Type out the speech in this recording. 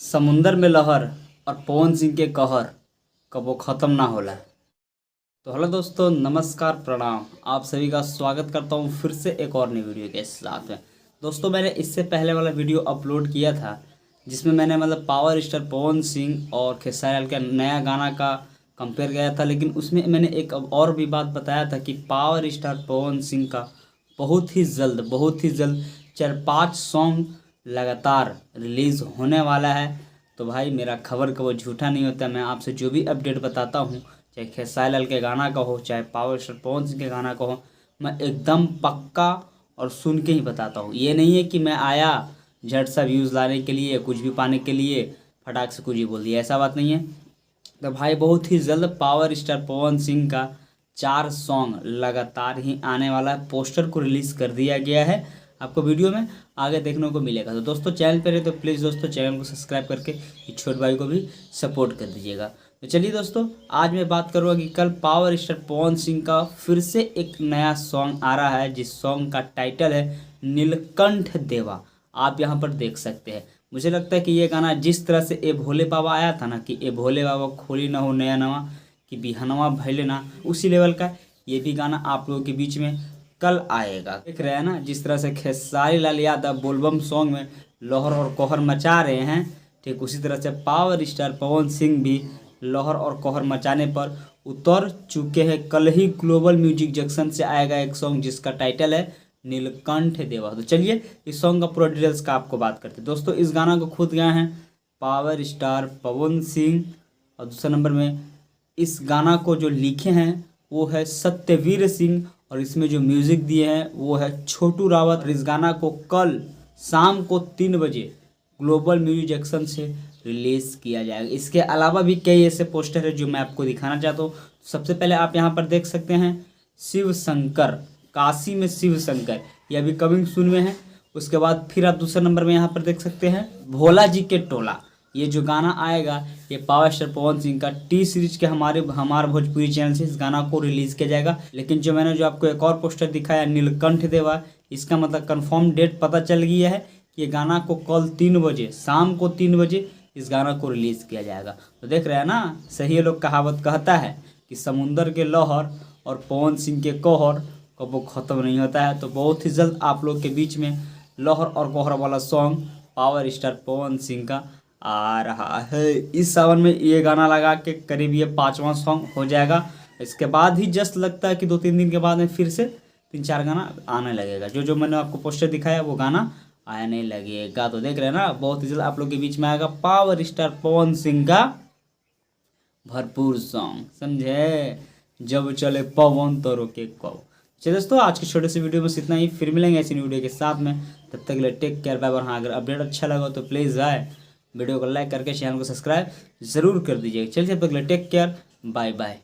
समुंदर में लहर और पवन सिंह के कहर कबो ख़त्म ना होला। तो हेलो दोस्तों, नमस्कार, प्रणाम। आप सभी का स्वागत करता हूं फिर से एक और नई वीडियो के साथ में। दोस्तों, मैंने इससे पहले वाला वीडियो अपलोड किया था जिसमें मैंने पावर स्टार पवन सिंह और खेसारी लाल के नया गाना का कंपेयर किया था, लेकिन उसमें मैंने एक और भी बात बताया था कि पावर स्टार पवन सिंह का बहुत ही जल्द 4-5 सॉन्ग लगातार रिलीज़ होने वाला है। तो भाई, मेरा खबर का वो झूठा नहीं होता। मैं आपसे जो भी अपडेट बताता हूँ, चाहे खेसारी लाल के गाना का हो, चाहे पावर स्टार पवन सिंह के गाना का हो, मैं एकदम पक्का और सुन के ही बताता हूँ। ये नहीं है कि मैं आया झट सा व्यूज़ लाने के लिए, कुछ भी पाने के लिए फटाक से कुछ ही बोल दिया, ऐसा बात नहीं है। तो भाई, बहुत ही जल्द पावर स्टार पवन सिंह का 4 सॉन्ग लगातार ही आने वाला है। पोस्टर को रिलीज़ कर दिया गया है, आपको वीडियो में आगे देखने को मिलेगा। तो दोस्तों, चैनल पर है तो प्लीज़ दोस्तों चैनल को सब्सक्राइब करके इस छोटे भाई को भी सपोर्ट कर दीजिएगा। तो चलिए दोस्तों, आज मैं बात करूँगा कि कल पावर स्टार पवन सिंह का फिर से एक नया सॉन्ग आ रहा है, जिस सॉन्ग का टाइटल है नीलकंठ देवा। आप यहाँ पर देख सकते हैं। मुझे लगता है कि ये गाना जिस तरह से ए भोले बाबा आया था ना, कि ए भोले बाबा खोली ना हो नया नवा, कि बिहनवा भैले ना, उसी लेवल का ये भी गाना आप लोगों के बीच में कल आएगा। देख रहे हैं ना, जिस तरह से खेसारी लाल यादव बोलबम सॉन्ग में लहर और कहर मचा रहे हैं, ठीक उसी तरह से पावर स्टार पवन सिंह भी लहर और कहर मचाने पर उतर चुके हैं। कल ही ग्लोबल म्यूजिक जंक्शन से आएगा एक सॉन्ग जिसका टाइटल है नीलकंठ देवा। तो चलिए इस सॉन्ग का पूरा डिटेल्स का आपको बात करते हैं। दोस्तों, इस गाना को खुद गाए हैं पावर स्टार पवन सिंह, और दूसरे नंबर में इस गाना को जो लिखे हैं वो है सत्यवीर सिंह, और इसमें जो म्यूज़िक दिए हैं वो है छोटू रावत। और इस गाना को कल शाम को 3 बजे ग्लोबल म्यूजिक जंक्शन से रिलीज़ किया जाएगा। इसके अलावा भी कई ऐसे पोस्टर है जो मैं आपको दिखाना चाहता हूँ। सबसे पहले आप यहाँ पर देख सकते हैं शिव शंकर, काशी में शिव शंकर, ये अभी कमिंग सून में है। उसके बाद फिर आप दूसरे नंबर में यहाँ पर देख सकते हैं भोला जी के टोला। ये जो गाना आएगा ये पावर स्टार पवन सिंह का टी सीरीज के हमारे भोजपुरी चैनल से इस गाना को रिलीज़ किया जाएगा। लेकिन जो मैंने आपको एक और पोस्टर दिखाया नीलकंठ देवा, इसका मतलब कंफर्म डेट पता चल गया है कि ये गाना को कल 3 बजे, शाम को 3 बजे इस गाना को रिलीज़ किया जाएगा। तो देख रहे हैं ना, सही लोग कहावत कहता है कि समुंदर के लहर और पवन सिंह के कहर कबो ख़त्म नहीं होता है। तो बहुत ही जल्द आप लोग के बीच में लहर और कहर वाला song power star Pawan Singh का आ रहा है। इस सावन में ये गाना लगा के करीब ये 5वां सॉन्ग हो जाएगा। इसके बाद ही जस्ट लगता है कि 2-3 दिन के बाद में फिर से 3-4 गाना आने लगेगा। जो मैंने आपको पोस्टर दिखाया वो गाना आने लगेगा। तो देख रहे हैं ना, बहुत ही जल्द आप लोग के बीच में आएगा पावर स्टार पवन सिंह का भरपूर सॉन्ग, समझे। जब चले पवन तो रोके कौ। चलिए दोस्तों, आज के छोटे से वीडियो में इतना ही। फिर मिलेंगे ऐसी वीडियो के साथ में, तब तक के लिए टेक केयर, बाय बाय। हाँ, अगर अपडेट अच्छा लगा तो प्लीज़ वीडियो को लाइक करके चैनल को सब्सक्राइब ज़रूर कर दीजिएगा। चलिए, तब तक के लिए टेक केयर, बाय बाय।